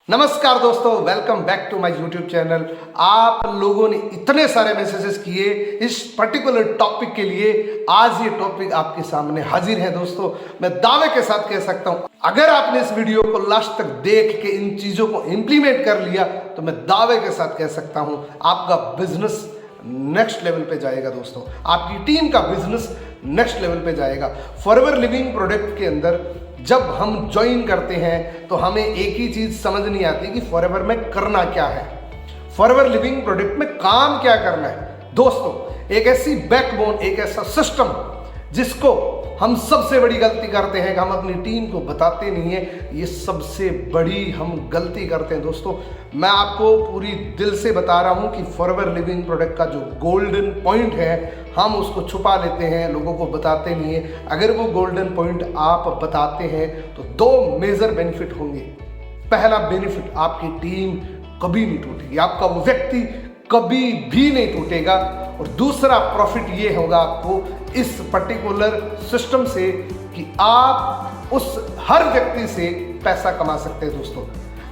नमस्कार दोस्तों, welcome back to my YouTube channel. आप लोगों ने इतने सारे मैसेजेस किए इस पर्टिकुलर टॉपिक के लिए। आज ये टॉपिक आपके सामने हाजिर है दोस्तों। मैं दावे के साथ कह सकता हूं, अगर आपने इस वीडियो को लास्ट तक देख के इन चीजों को इंप्लीमेंट कर लिया तो मैं दावे के साथ कह सकता हूं आपका बिजनेस नेक्स्ट लेवल पे जाएगा दोस्तों। आपकी टीम का बिजनेस नेक्स्ट लेवल पे जाएगा। फॉरएवर लिविंग प्रोडक्ट के अंदर जब हम ज्वाइन करते हैं तो हमें एक ही चीज समझ नहीं आती कि फॉरएवर में करना क्या है, फॉरएवर लिविंग प्रोडक्ट में काम क्या करना है दोस्तों। एक ऐसी बैकबोन, एक ऐसा सिस्टम जिसको हम सबसे बड़ी गलती करते हैं कि हम अपनी टीम को बताते नहीं है। ये सबसे बड़ी हम गलती करते हैं दोस्तों। मैं आपको पूरी दिल से बता रहा हूं कि फॉरएवर लिविंग प्रोडक्ट का जो गोल्डन पॉइंट है हम उसको छुपा लेते हैं, लोगों को बताते नहीं है। अगर वो गोल्डन पॉइंट आप बताते हैं तो दो मेजर बेनिफिट होंगे। पहला बेनिफिट, आपकी टीम कभी नहीं टूटेगी, आपका वो व्यक्ति कभी भी नहीं टूटेगा। और दूसरा प्रॉफिट ये होगा आपको इस पर्टिकुलर सिस्टम से कि आप उस हर व्यक्ति से पैसा कमा सकते हैं दोस्तों।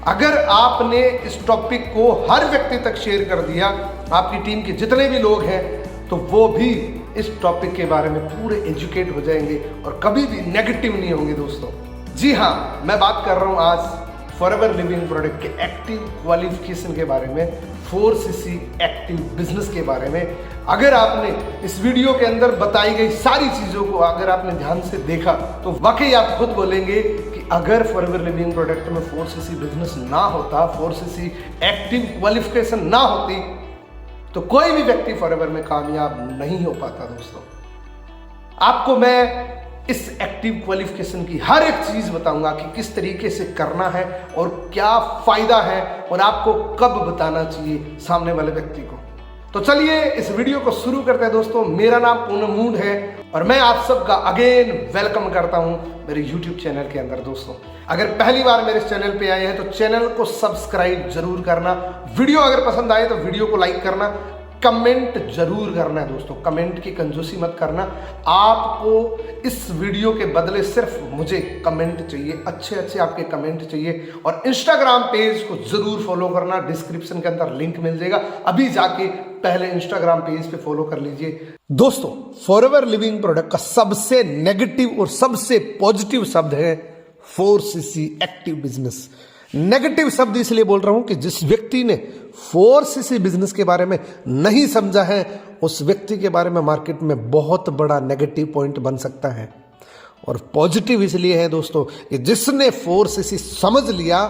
अगर आपने इस टॉपिक को हर व्यक्ति तक शेयर कर दिया, आपकी टीम के जितने भी लोग हैं, तो वो भी इस टॉपिक के बारे में पूरे एजुकेट हो जाएंगे और कभी भी नेगेटिव नहीं होंगे दोस्तों। जी हाँ, मैं बात कर रहा हूं आज फॉरएवर लिविंग प्रोडक्ट के एक्टिव क्वालिफिकेशन के बारे में, 4cc एक्टिव बिजनेस के बारे में। अगर आपने इस वीडियो के अंदर बताई गई सारी चीजों को अगर आपने ध्यान से देखा तो वाकई आप खुद बोलेंगे कि अगर फॉरएवर लिविंग प्रोडक्ट में 4cc बिजनेस ना होता, 4cc एक्टिव क्वालिफिकेशन ना होती, तो कोई भी व्यक्ति फॉरएवर में कामयाब नहीं हो पाता दोस्तों। आपको मैं इस एक्टिव क्वालिफिकेशन की हर एक चीज बताऊंगा कि किस तरीके से करना है और क्या फायदा है और आपको कब बताना चाहिए सामने वाले व्यक्ति को। तो चलिए इस वीडियो को शुरू करते हैं दोस्तों। मेरा नाम पूनम मूड है और मैं आप सबका अगेन वेलकम करता हूं मेरे यूट्यूब चैनल के अंदर दोस्तों। अगर पहली बार मेरे चैनल पे आए हैं तो चैनल को सब्सक्राइब जरूर करना। वीडियो अगर पसंद आए तो वीडियो को लाइक करना, कमेंट जरूर करना है दोस्तों। कमेंट की कंजूसी मत करना। आपको इस वीडियो के बदले सिर्फ मुझे कमेंट चाहिए, अच्छे अच्छे आपके कमेंट चाहिए। और इंस्टाग्राम पेज को जरूर फॉलो करना, डिस्क्रिप्शन के अंदर लिंक मिल जाएगा। अभी जाके पहले इंस्टाग्राम पेज पे फॉलो कर लीजिए दोस्तों। फॉरएवर लिविंग प्रोडक्ट का सबसे नेगेटिव और सबसे पॉजिटिव शब्द है 4cc एक्टिव बिजनेस। नेगेटिव शब्द इसलिए बोल रहा हूं कि जिस व्यक्ति ने 4cc बिजनेस के बारे में नहीं समझा है उस व्यक्ति के बारे में मार्केट में बहुत बड़ा नेगेटिव पॉइंट बन सकता है। और पॉजिटिव इसलिए है दोस्तों कि जिसने 4cc समझ लिया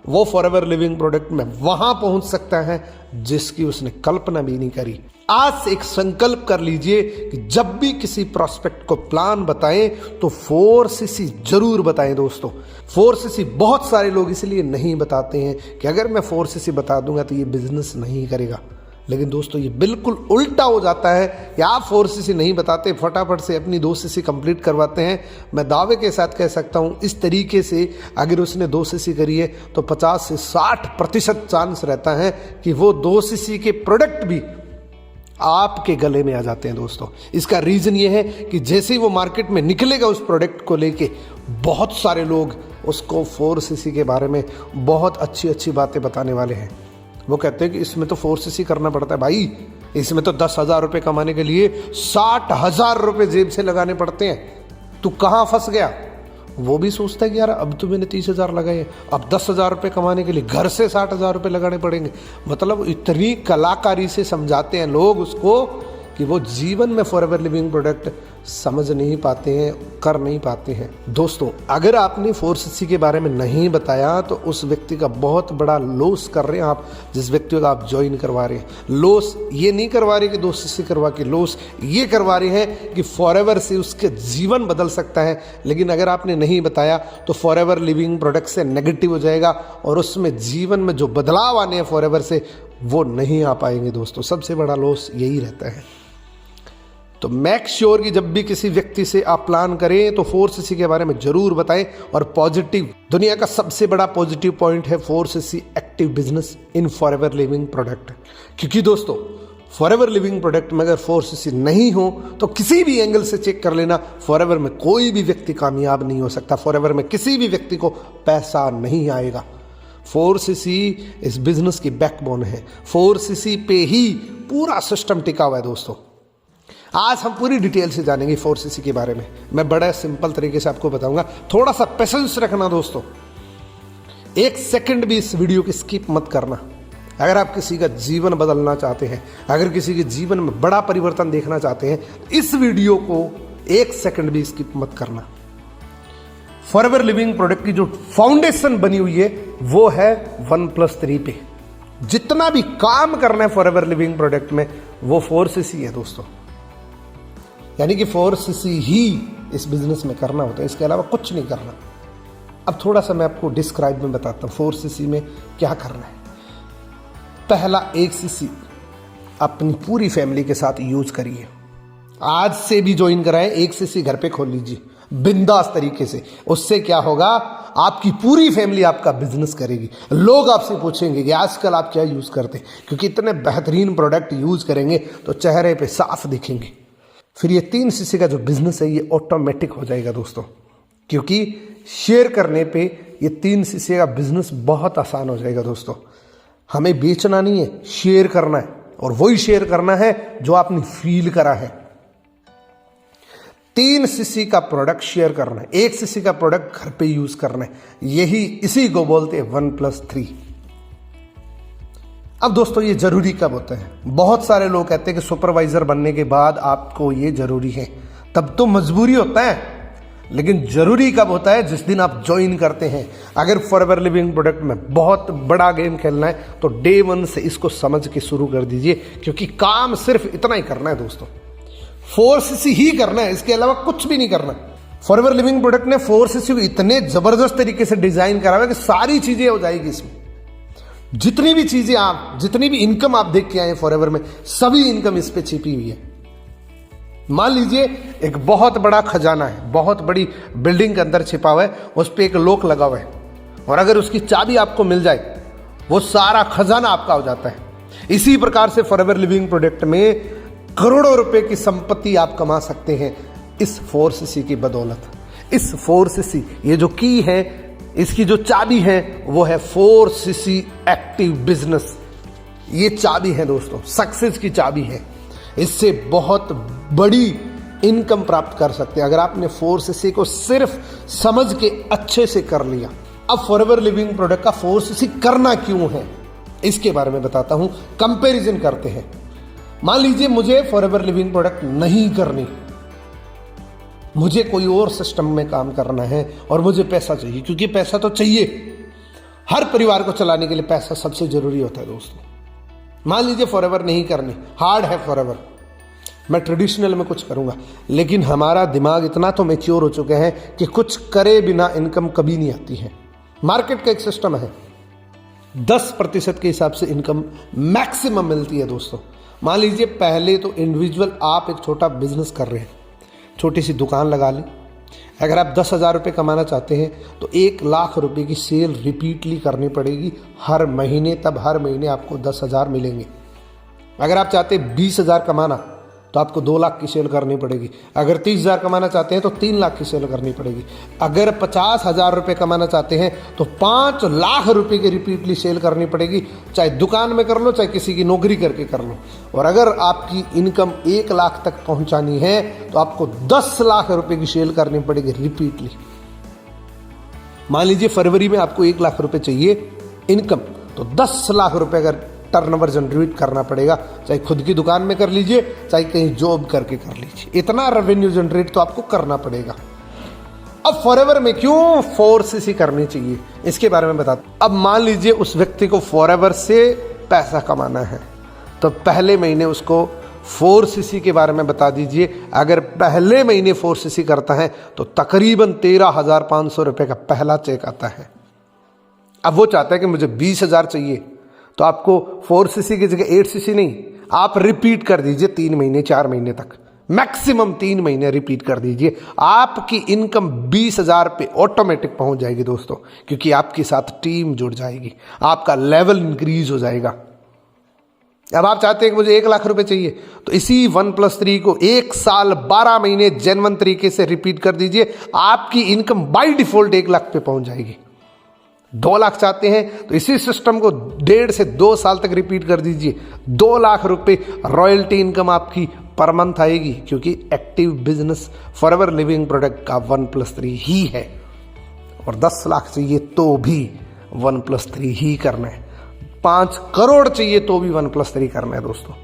वो फॉरएवर लिविंग प्रोडक्ट में वहां पहुंच सकता है जिसकी उसने कल्पना भी नहीं करी। आज से एक संकल्प कर लीजिए कि जब भी किसी प्रोस्पेक्ट को प्लान बताएं तो 4cc जरूर बताएं दोस्तों। 4cc बहुत सारे लोग इसलिए नहीं बताते हैं कि अगर मैं 4cc बता दूंगा तो ये बिजनेस नहीं करेगा। लेकिन दोस्तों ये बिल्कुल उल्टा हो जाता है कि आप 4cc नहीं बताते, फटाफट से अपनी 2cc कंप्लीट करवाते हैं। मैं दावे के साथ कह सकता हूं इस तरीके से अगर उसने 2cc करी है तो 50 से 60% चांस रहता है कि वो 2cc के प्रोडक्ट भी आपके गले में आ जाते हैं दोस्तों। इसका रीजन ये है कि जैसे ही वो मार्केट में निकलेगा उस प्रोडक्ट को लेके, बहुत सारे लोग उसको 4cc के बारे में बहुत अच्छी अच्छी बातें बताने वाले हैं। वो कहते हैं कि इसमें तो 4cc करना पड़ता है भाई, इसमें तो 10,000 रुपये कमाने के लिए 60,000 रुपये जेब से लगाने पड़ते हैं, तू कहाँ फंस गया। वो भी सोचता है कि यार अब तो मैंने 30,000 लगाए, अब 10,000 रुपये कमाने के लिए घर से 60,000 रुपये लगाने पड़ेंगे। मतलब इतनी कलाकारी से समझाते हैं लोग उसको कि वो जीवन में फॉरएवर लिविंग प्रोडक्ट समझ नहीं पाते हैं, कर नहीं पाते हैं दोस्तों। अगर आपने 4cc के बारे में नहीं बताया तो उस व्यक्ति का बहुत बड़ा लॉस कर रहे हैं आप। जिस व्यक्ति को आप ज्वाइन करवा रहे हैं, लॉस ये नहीं करवा रहे कि 2cc करवा के, लॉस ये करवा रहे हैं कि फॉरएवर से उसके जीवन बदल सकता है। लेकिन अगर आपने नहीं बताया तो फॉरएवर लिविंग प्रोडक्ट से नेगेटिव हो जाएगा और उसमें जीवन में जो बदलाव आने हैं फॉरएवर से वो नहीं आ पाएंगे दोस्तों। सबसे बड़ा लॉस यही रहता है। तो मेक श्योर कि जब भी किसी व्यक्ति से आप प्लान करें तो 4cc के बारे में जरूर बताएं। और पॉजिटिव, दुनिया का सबसे बड़ा पॉजिटिव पॉइंट है 4cc active business in forever living product. क्योंकि दोस्तों फॉरएवर लिविंग प्रोडक्ट में अगर 4cc नहीं हो तो किसी भी एंगल से चेक कर लेना, फॉरएवर में कोई भी व्यक्ति कामयाब नहीं हो सकता। फॉरएवर में किसी भी व्यक्ति को पैसा नहीं आएगा। 4cc इस बिजनेस की बैकबोन है। 4cc पे ही पूरा सिस्टम टिका हुआ है दोस्तों। आज हम पूरी डिटेल से जानेंगे 4cc के बारे में। मैं बड़ा सिंपल तरीके से आपको बताऊंगा, थोड़ा सा पेशेंस रखना दोस्तों। एक सेकंड भी इस वीडियो की स्किप मत करना। अगर आप किसी का जीवन बदलना चाहते हैं, अगर किसी के जीवन में बड़ा परिवर्तन देखना चाहते हैं, इस वीडियो को एक सेकंड भी स्किप मत करना। फॉरएवर लिविंग प्रोडक्ट की जो फाउंडेशन बनी हुई है वो है 1+3 पे। जितना भी काम करना है फॉरएवर लिविंग प्रोडक्ट में वो 4cc है दोस्तों। यानी कि 4cc ही इस बिजनेस में करना होता है, इसके अलावा कुछ नहीं करना। अब थोड़ा सा मैं आपको डिस्क्राइब में बताता हूँ 4cc में क्या करना है। पहला 1cc अपनी पूरी फैमिली के साथ यूज करिए। आज से भी ज्वाइन कराएं, 1cc घर पे खोल लीजिए बिंदास तरीके से। उससे क्या होगा, आपकी पूरी फैमिली आपका बिजनेस करेगी। लोग आपसे पूछेंगे कि आजकल आप क्या यूज करते हैं, क्योंकि इतने बेहतरीन प्रोडक्ट यूज करेंगे तो चेहरे पे साफ दिखेंगे। फिर ये 3cc का जो बिजनेस है ये ऑटोमेटिक हो जाएगा दोस्तों, क्योंकि शेयर करने पे ये 3cc का बिजनेस बहुत आसान हो जाएगा दोस्तों। हमें बेचना नहीं है, शेयर करना है, और वही शेयर करना है जो आपने फील करा है। 3cc का प्रोडक्ट शेयर करना है, 1cc का प्रोडक्ट घर पे यूज करना है। यही इसी को बोलते हैं 1+3। अब दोस्तों ये जरूरी कब होता है? बहुत सारे लोग कहते हैं कि सुपरवाइजर बनने के बाद आपको ये जरूरी है, तब तो मजबूरी होता है। लेकिन जरूरी कब होता है? जिस दिन आप ज्वाइन करते हैं। अगर फॉरएवर लिविंग प्रोडक्ट में बहुत बड़ा गेम खेलना है तो डे 1 से इसको समझ के शुरू कर दीजिए, क्योंकि काम सिर्फ इतना ही करना है दोस्तों। 4cc ही करना है, इसके अलावा कुछ भी नहीं करना। फॉरएवर लिविंग प्रोडक्ट ने 4cc को इतने जबरदस्त तरीके से डिजाइन करा हुआ है कि सारी चीजें हो जाएगी इसमें। जितनी भी इनकम आप देख के आए फॉरएवर में, सभी इनकम इस पे छिपी हुई है। मान लीजिए एक बहुत बड़ा खजाना है, बहुत बड़ी बिल्डिंग के अंदर छिपा हुआ है, उस पर एक लॉक लगा हुआ है, और अगर उसकी चाबी आपको मिल जाए वो सारा खजाना आपका हो जाता है। इसी प्रकार से फॉरएवर लिविंग प्रोडक्ट में करोड़ों रुपए की संपत्ति आप कमा सकते हैं इस 4cc की बदौलत। इस 4cc ये जो की है, इसकी जो चाबी है वो है 4cc एक्टिव बिजनेस। ये चाबी है दोस्तों, सक्सेस की चाबी है। इससे बहुत बड़ी इनकम प्राप्त कर सकते हैं अगर आपने 4cc को सिर्फ समझ के अच्छे से कर लिया। अब फॉरएवर लिविंग प्रोडक्ट का 4cc करना क्यों है इसके बारे में बताता हूं। कंपैरिजन करते हैं। मान लीजिए मुझे फॉरएवर लिविंग प्रोडक्ट नहीं करनी, मुझे कोई और सिस्टम में काम करना है और मुझे पैसा चाहिए, क्योंकि पैसा तो चाहिए। हर परिवार को चलाने के लिए पैसा सबसे जरूरी होता है दोस्तों। मान लीजिए फॉरएवर नहीं करनी, हार्ड है फॉरएवर, मैं ट्रेडिशनल में कुछ करूंगा, लेकिन हमारा दिमाग इतना तो मैच्योर हो चुके हैं कि कुछ करे बिना इनकम कभी नहीं आती है। मार्केट का एक सिस्टम है, 10% के हिसाब से इनकम मैक्सिमम मिलती है दोस्तों। मान लीजिए पहले तो इंडिविजुअल आप एक छोटा बिजनेस कर रहे हैं, छोटी सी दुकान लगा लें। अगर आप 10,000 रुपये कमाना चाहते हैं तो 1 लाख रुपए की सेल रिपीटली करनी पड़ेगी हर महीने, तब हर महीने आपको 10,000 मिलेंगे। अगर आप चाहते हैं 20,000 कमाना तो आपको 2 लाख की सेल करनी पड़ेगी। अगर 30,000 कमाना चाहते हैं तो 3 लाख की सेल करनी पड़ेगी। अगर 50,000 रुपये कमाना चाहते हैं तो 5 लाख रुपए की रिपीटली सेल करनी पड़ेगी, चाहे दुकान में कर लो चाहे किसी की नौकरी करके कर लो। और अगर आपकी इनकम 1 लाख तक पहुंचानी है तो आपको 10 लाख रुपए की सेल करनी पड़ेगी रिपीटली। मान लीजिए फरवरी में आपको 1 लाख रुपए चाहिए इनकम, तो 10 लाख रुपए अगर टर्नओवर जनरेट करना पड़ेगा, चाहे खुद की दुकान में कर लीजिए चाहे कहीं जॉब करके कर लीजिए। इतना रेवेन्यू जनरेट तो आपको करना पड़ेगा। अब फॉरएवर में क्यों 4cc करनी चाहिए इसके बारे में बताता हूं। अब मान लीजिए उस व्यक्ति को फॉरएवर से पैसा कमाना है, तो पहले महीने उसको 4cc के बारे में बता दीजिए। अगर पहले महीने 4cc करता है तो तकरीबन 13,500 रुपये का पहला चेक आता है। अब वो चाहता है कि मुझे 20,000 चाहिए, तो आपको 4cc की जगह 8cc नहीं, आप रिपीट कर दीजिए 3 महीने 4 महीने तक, मैक्सिमम 3 महीने रिपीट कर दीजिए। आपकी इनकम 20,000 पे ऑटोमेटिक पहुंच जाएगी दोस्तों, क्योंकि आपके साथ टीम जुड़ जाएगी, आपका लेवल इंक्रीज हो जाएगा। अब आप चाहते हैं कि मुझे 1 लाख रुपए चाहिए, तो इसी 1+3 को 1 साल 12 महीने जेन्युइन तरीके से रिपीट कर दीजिए, आपकी इनकम बाय डिफॉल्ट 1 लाख पे पहुंच जाएगी। 2 लाख चाहते हैं तो इसी सिस्टम को 1.5 से 2 साल तक रिपीट कर दीजिए। 2 लाख रुपए रॉयल्टी इनकम आपकी पर मंथ आएगी, क्योंकि active business forever living product का 1+3 ही है। और 10 लाख चाहिए तो भी 1+3 ही करना है, 5 करोड़ चाहिए तो भी 1+3 करना है दोस्तों।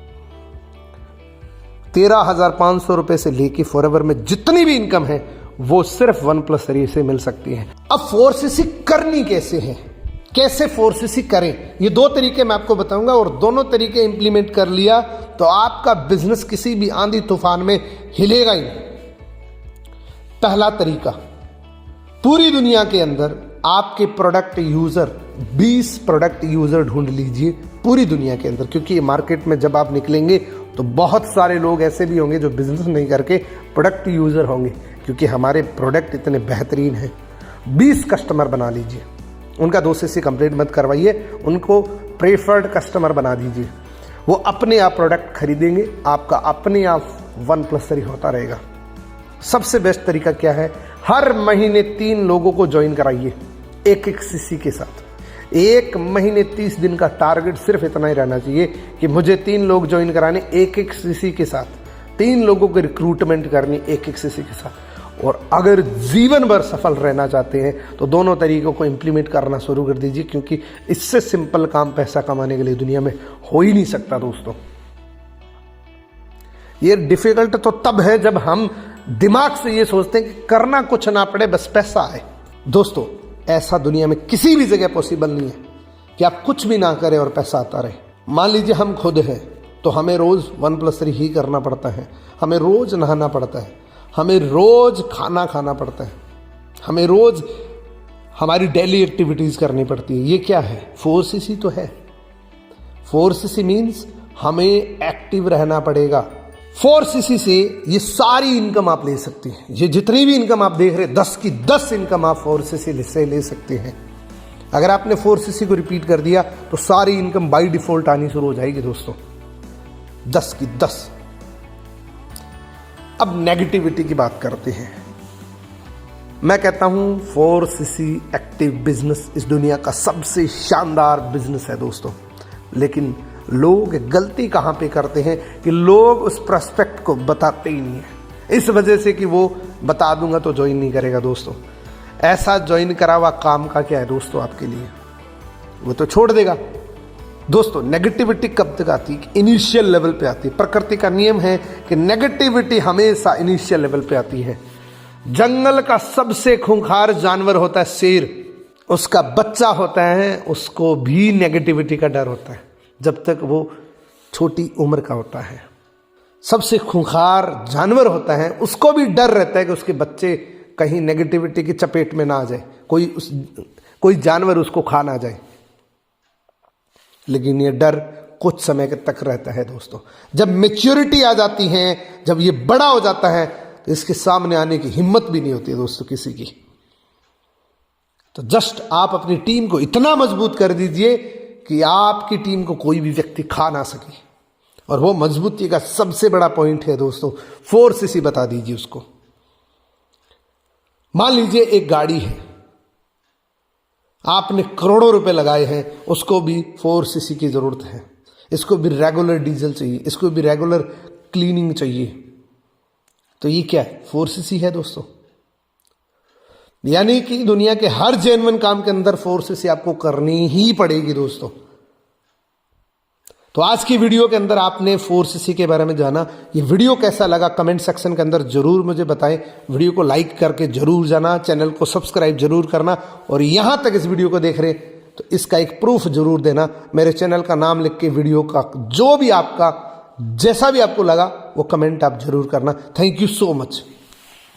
13,500 रुपए से लेके फॉरएवर में जितनी भी इनकम है वो सिर्फ 1+3 से मिल सकती है। अब 4CC करनी कैसे है, कैसे 4CC करें, ये 2 तरीके मैं आपको बताऊंगा, और दोनों तरीके इंप्लीमेंट कर लिया तो आपका बिजनेस किसी भी आंधी तूफान में हिलेगा ही नहीं। पहला तरीका, पूरी दुनिया के अंदर आपके प्रोडक्ट यूजर 20 प्रोडक्ट यूजर ढूंढ लीजिए पूरी दुनिया के अंदर, क्योंकि ये मार्केट में जब आप निकलेंगे तो बहुत सारे लोग ऐसे भी होंगे जो बिजनेस नहीं करके प्रोडक्ट यूजर होंगे, क्योंकि हमारे प्रोडक्ट इतने बेहतरीन हैं। 20 कस्टमर बना लीजिए, उनका 2CC कंप्लीट मत करवाइए, उनको प्रेफर्ड कस्टमर बना दीजिए। वो अपने आप प्रोडक्ट खरीदेंगे, आपका अपने आप 1+3 होता रहेगा। सबसे बेस्ट तरीका क्या है, हर महीने 3 लोगों को ज्वाइन कराइए 1-1 CC के साथ। 1 महीने 30 दिन का टारगेट सिर्फ इतना ही रहना चाहिए कि मुझे 3 लोग ज्वाइन कराने 1-1 CC के साथ, 3 लोगों की रिक्रूटमेंट करनी 1-1 CC के साथ। और अगर जीवन भर सफल रहना चाहते हैं तो दोनों तरीकों को इंप्लीमेंट करना शुरू कर दीजिए, क्योंकि इससे सिंपल काम पैसा कमाने के लिए दुनिया में हो ही नहीं सकता दोस्तों। ये डिफिकल्ट तो तब है जब हम दिमाग से ये सोचते हैं कि करना कुछ ना पड़े, बस पैसा आए। दोस्तों, ऐसा दुनिया में किसी भी जगह पॉसिबल नहीं है कि आप कुछ भी ना करें और पैसा आता रहे। मान लीजिए हम खुद हैं तो हमें रोज 1+3 ही करना पड़ता है, हमें रोज नहाना पड़ता है, हमें रोज खाना खाना पड़ता है, हमें रोज हमारी डेली एक्टिविटीज करनी पड़ती है। ये क्या है, 4CC तो है। 4CC मीन्स हमें एक्टिव रहना पड़ेगा। 4CC से ये सारी इनकम आप ले सकते हैं। ये जितनी भी इनकम आप देख रहे हैं 10 की 10 इनकम आप 4CC से ले सकते हैं। अगर आपने 4CC को रिपीट कर दिया तो सारी इनकम बाय डिफॉल्ट आनी शुरू हो जाएगी दोस्तों, 10 की 10। अब नेगेटिविटी की बात करते हैं। मैं कहता हूं 4CC एक्टिव बिजनेस इस दुनिया का सबसे शानदार बिजनेस है दोस्तों, लेकिन लोग गलती कहां पे करते हैं कि लोग उस प्रोस्पेक्ट को बताते ही नहीं है, इस वजह से कि वो बता दूंगा तो ज्वाइन नहीं करेगा दोस्तों। ऐसा ज्वाइन करा हुआ काम का क्या है दोस्तों आपके लिए, वो तो छोड़ देगा। दोस्तों, नेगेटिविटी कब तक आती है, इनिशियल लेवल पे आती है। प्रकृति का नियम है कि नेगेटिविटी हमेशा इनिशियल लेवल पे आती है। जंगल का सबसे खूंखार जानवर होता है शेर, उसका बच्चा होता है, उसको भी नेगेटिविटी का डर होता है जब तक वो छोटी उम्र का होता है। सबसे खूंखार जानवर होता है, उसको भी डर रहता है कि उसके बच्चे कहीं नेगेटिविटी की चपेट में ना आ जाए, कोई जानवर उसको खा ना जाए। लेकिन ये डर कुछ समय तक रहता है दोस्तों। जब मैच्योरिटी आ जाती है, जब ये बड़ा हो जाता है तो इसके सामने आने की हिम्मत भी नहीं होती है दोस्तों किसी की। तो जस्ट आप अपनी टीम को इतना मजबूत कर दीजिए कि आपकी टीम को कोई भी व्यक्ति खा ना सके। और वो मजबूती का सबसे बड़ा पॉइंट है दोस्तों, 4CC बता दीजिए उसको। मान लीजिए एक गाड़ी है, आपने करोड़ों रुपए लगाए हैं, उसको भी 4CC की जरूरत है। इसको भी रेगुलर डीजल चाहिए, इसको भी रेगुलर क्लीनिंग चाहिए। तो ये क्या है, 4CC है दोस्तों। यानी कि दुनिया के हर जेन्युइन काम के अंदर 4CC आपको करनी ही पड़ेगी दोस्तों। तो आज की वीडियो के अंदर आपने 4CC के बारे में जाना। ये वीडियो कैसा लगा कमेंट सेक्शन के अंदर जरूर मुझे बताएं। वीडियो को लाइक करके जरूर जाना, चैनल को सब्सक्राइब जरूर करना, और यहां तक इस वीडियो को देख रहे तो इसका एक प्रूफ जरूर देना। मेरे चैनल का नाम लिख के वीडियो का जो भी आपका जैसा भी आपको लगा वो कमेंट आप जरूर करना। Thank you so much.